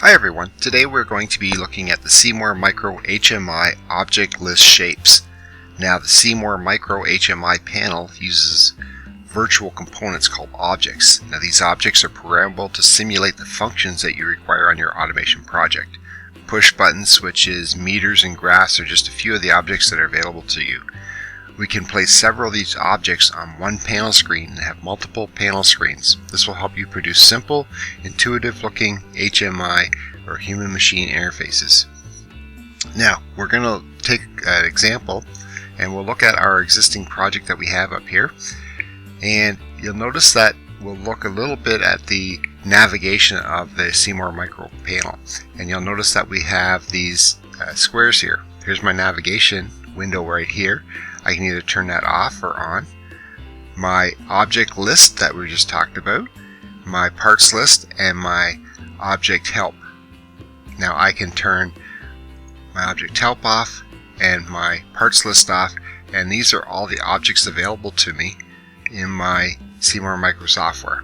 Hi everyone, today we're going to be looking at the C-More Micro HMI object list shapes. Now the C-More Micro HMI panel uses virtual components called objects. Now these objects are programmable to simulate the functions that you require on your automation project. Push buttons, switches, meters, and graphs are just a few of the objects that are available to you. We can place several of these objects on one panel screen and have multiple panel screens. This will help you produce simple, intuitive looking HMI or human machine interfaces. Now we're going to take an example and we'll look at our existing project that we have up here, and you'll notice that we'll look a little bit at the navigation of the C-More Micro panel, and you'll notice that we have these squares here. Here's my navigation window right here. I can either turn that off or on. My object list that we just talked about, my parts list, and my object help. Now I can turn my object help off and my parts list off, and these are all the objects available to me in my C-More Micro software.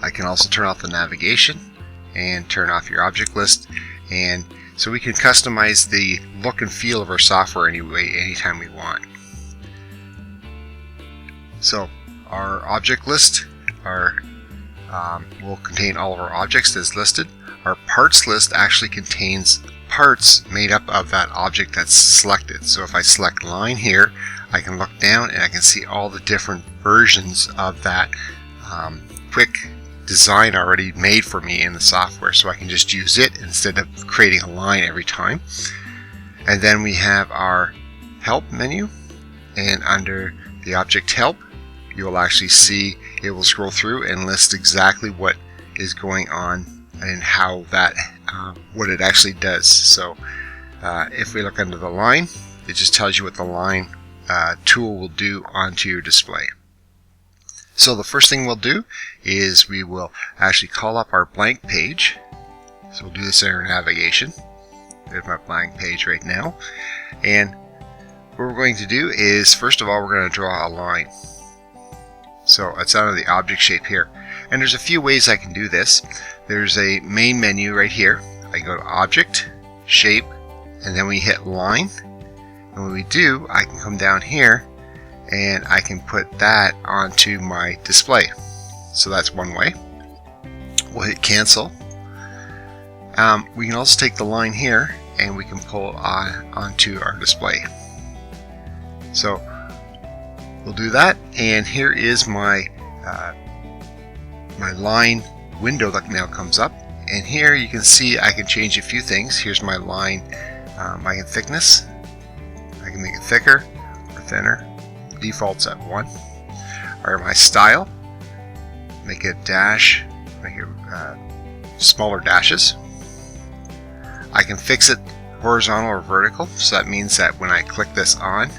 I can also turn off the navigation and turn off your object list, and so we can customize the look and feel of our software anytime we want. So our object list will contain all of our objects as listed. Our parts list actually contains parts made up of that object that's selected. So if I select line here, I can look down and I can see all the different versions of that quick design already made for me in the software, so I can just use it instead of creating a line every time. And then we have our help menu, and under the object help you will actually see it will scroll through and list exactly what is going on and how that what it actually does. So if we look under the line, it just tells you what the line tool will do onto your display. So the first thing we'll do is we will actually call up our blank page. So we'll do this in our navigation. There's my blank page right now. And what we're going to do is, first of all, we're going to draw a line. So it's under the object shape here. And there's a few ways I can do this. There's a main menu right here. I go to Object, Shape, and then we hit Line. And when we do, I can come down here and I can put that onto my display. So that's one way. We'll hit cancel. We can also take the line here and we can pull it onto our display. So we'll do that, and here is my my line window that now comes up, and here you can see I can change a few things. Here's my line, my thickness. I can make it thicker or thinner. Defaults at 1. Or my style, make it dash, make it smaller dashes. I can fix it horizontal or vertical, so that means that when I click this on,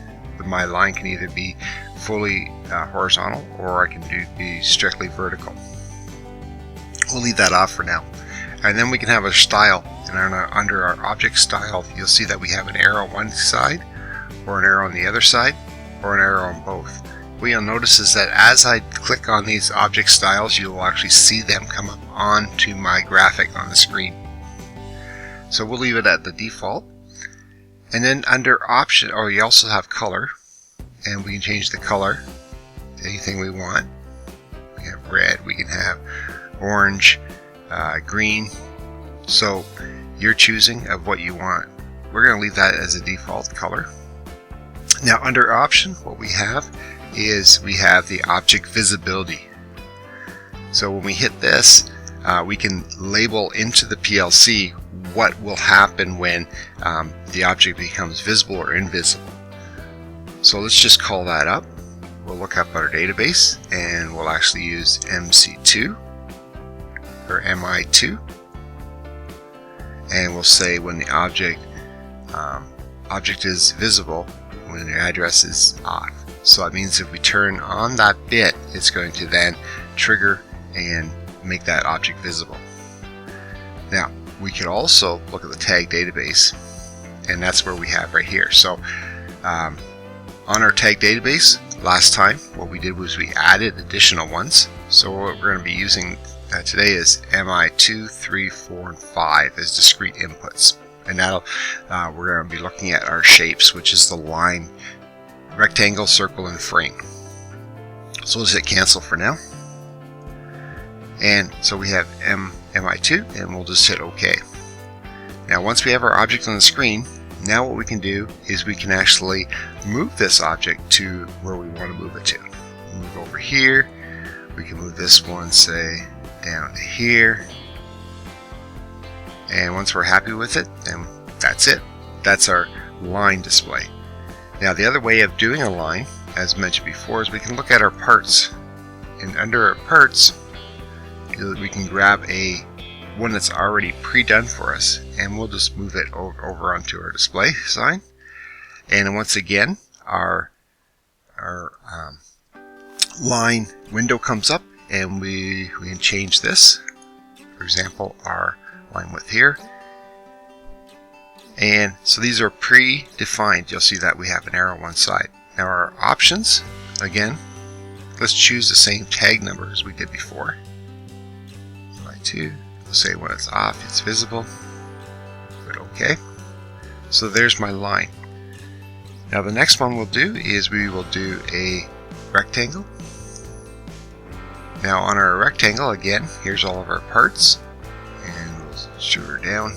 my line can either be fully horizontal or I can be strictly vertical. We'll leave that off for now. And then we can have a style, and under our object style you'll see that we have an arrow on one side, or an arrow on the other side, or an arrow on both. What you'll notice is that as I click on these object styles, you'll actually see them come up onto my graphic on the screen. So we'll leave it at the default. And then under option, you also have color, and we can change the color to anything we want. We can have red, we can have orange, green, so you're choosing of what you want. We're going to leave that as a default color. Now under option, what we have is we have the object visibility. So when we hit this, we can label into the PLC what will happen when the object becomes visible or invisible. So let's just call that up. We'll look up our database and we'll actually use MC2 or MI2, and we'll say when the object is visible when the address is off. So that means if we turn on that bit, it's going to then trigger and make that object visible. Now we could also look at the tag database, and that's where we have right here. So on our tag database last time what we did was we added additional ones. So what we're going to be using today is MI2, 3, 4, and 5 as discrete inputs. And that'll we're going to be looking at our shapes, which is the line, rectangle, circle, and frame. So we'll just hit cancel for now. And so we have MI2, and we'll just hit OK. Now once we have our object on the screen, now what we can do is we can actually move this object to where we want to move it to. Move over here. We can move this one, say, down to here. And once we're happy with it, then that's it. That's our line display. Now the other way of doing a line, as mentioned before, is we can look at our parts. And under our parts, we can grab one that's already pre-done for us, and we'll just move it over onto our display sign. And once again, our line window comes up, and we can change this. For example, our line width here. And so these are pre-defined. You'll see that we have an arrow on one side. Now our options, again, let's choose the same tag number as we did before. Line 2. We'll say when it's off, it's visible. But OK. So there's my line. Now the next one we'll do is we will do a rectangle. Now on our rectangle, again, here's all of our parts. And we'll shoot her down.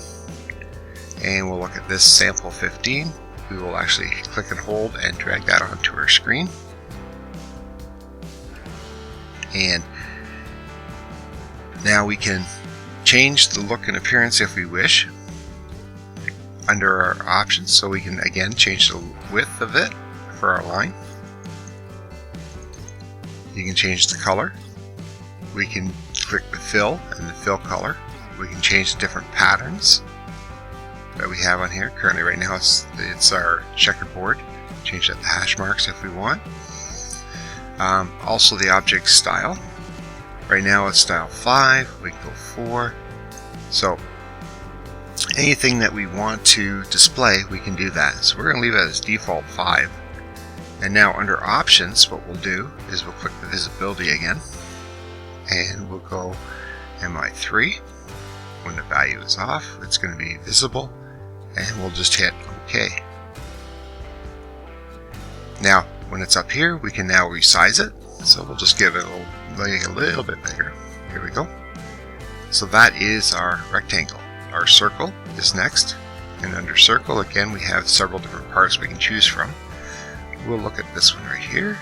And we'll look at this sample 15. We will actually click and hold and drag that onto our screen. And now we can change the look and appearance if we wish under our options. So we can again change the width of it for our line. You can change the color. We can click the fill and the fill color. We can change the different patterns that we have on here. Currently right now it's our checkerboard. Change that to hash marks if we want. Also the object style. Right now it's style 5. We can go 4. So anything that we want to display, we can do that. So we're going to leave it as default 5. And now under options, what we'll do is we'll click the visibility again. And we'll go MI3. When the value is off, it's going to be visible. And we'll just hit OK. Now, when it's up here, we can now resize it. So we'll just give it a little bit bigger. Here we go. So that is our rectangle. Our circle is next. And under circle, again, we have several different parts we can choose from. We'll look at this one right here.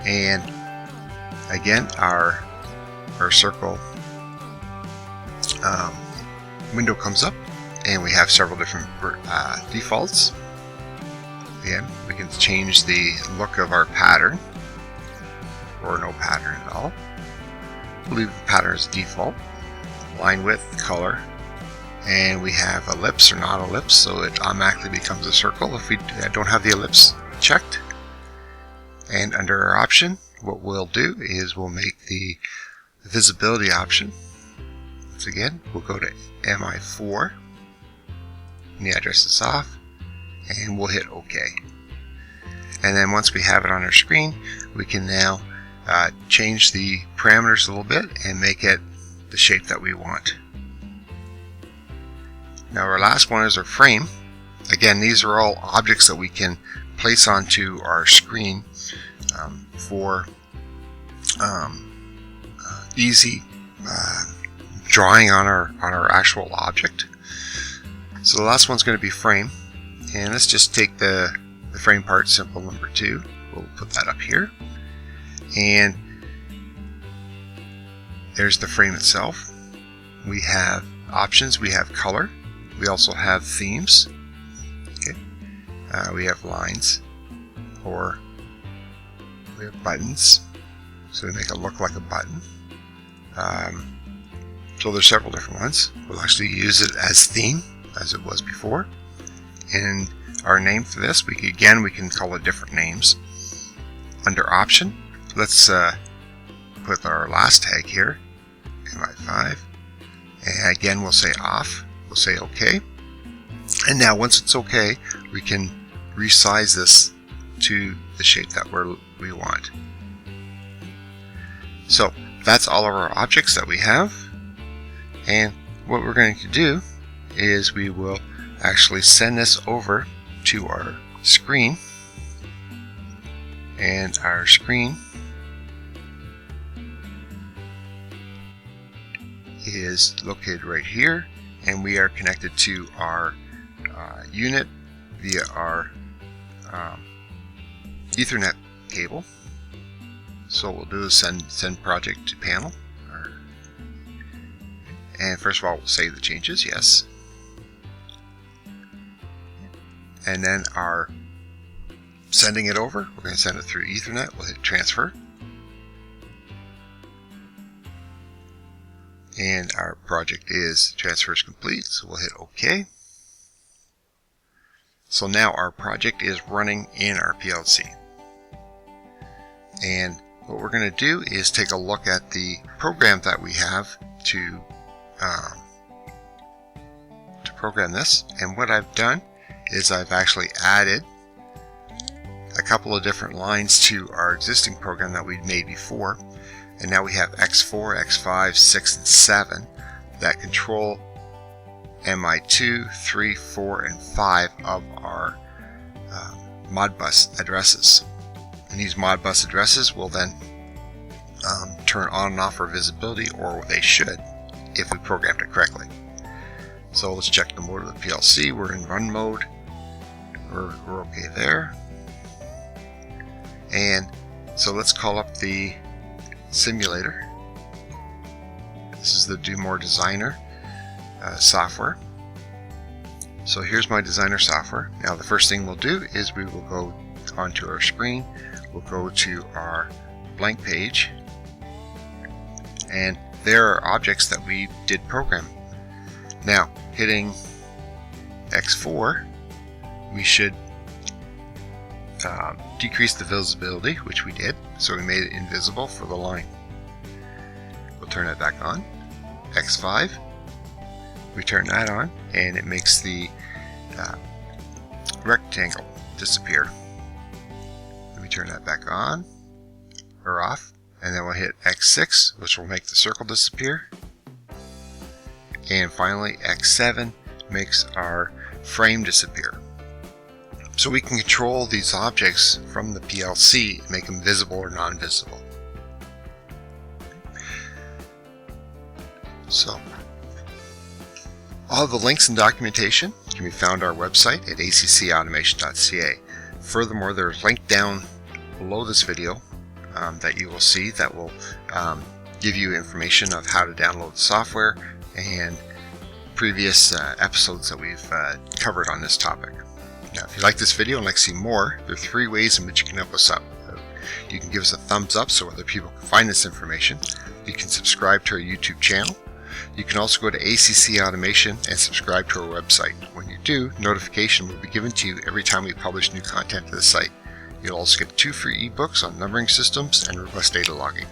And again, our circle window comes up, and we have several different defaults. Again, we can change the look of our pattern, or no pattern at all. We'll leave the pattern as default. Line width, color, and we have ellipse or not ellipse, so it automatically becomes a circle if we don't have the ellipse checked. And under our option, what we'll do is we'll make the visibility option. Once again, we'll go to MI4, and the address is off, and we'll hit OK. And then once we have it on our screen, we can now change the parameters a little bit and make it the shape that we want. Now our last one is our frame. Again, these are all objects that we can place onto our screen for easy drawing on our actual object. So the last one's going to be frame, and let's just take the frame part, simple number 2. We'll put that up here, and there's the frame itself. We have options, we have color, we also have themes. Okay, we have lines, or we have buttons, so we make it look like a button. So there's several different ones. We'll actually use it as theme, as it was before. And our name for this, we can call it different names. Under option, let's put our last tag here, MI5. And again, we'll say off. We'll say OK. And now once it's OK, we can resize this to the shape that we want. So that's all of our objects that we have. And what we're going to do is we will actually send this over to our screen. And our screen is located right here, and we are connected to our unit via our Ethernet cable. So what we'll do is send project to panel, and first of all we'll save the changes, yes, and then our sending it over, we're going to send it through Ethernet. We'll hit transfer, and our project is transfer is complete, so we'll hit OK. So now our project is running in our PLC, and what we're going to do is take a look at the program that we have to program this. And what I've done is I've actually added a couple of different lines to our existing program that we'd made before, and now we have X4, X5, 6, and 7 that control MI2, 3, 4, and 5 of our Modbus addresses. And these Modbus addresses will then turn on and off our visibility, or they should if we programmed it correctly. So let's check the mode of the PLC. We're in run mode. We're okay there. And so let's call up the simulator. This is the Do More Designer software. So here's my designer software. Now the first thing we'll do is we will go onto our screen. We'll go to our blank page, and there are objects that we did program. Now hitting X4, we should decrease the visibility, which we did, so we made it invisible for the line. We'll turn it back on. X5, we turn that on, and it makes the rectangle disappear. We turn that back on or off, and then we'll hit X6, which will make the circle disappear. And finally X7 makes our frame disappear. So we can control these objects from the PLC and make them visible or non-visible. So all the links and documentation can be found on our website at accautomation.ca. Furthermore, there's a link down below this video that you will see that will give you information of how to download the software and previous episodes that we've covered on this topic. Now, if you like this video and like to see more, there are 3 ways in which you can help us out. You can give us a thumbs up so other people can find this information. You can subscribe to our YouTube channel. You can also go to ACC Automation and subscribe to our website. When you do, notification will be given to you every time we publish new content to the site. You'll also get 2 free ebooks on numbering systems and robust data logging.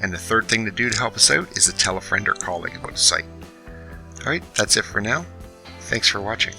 And the third thing to do to help us out is to tell a friend or colleague about the site. Alright, that's it for now. Thanks for watching.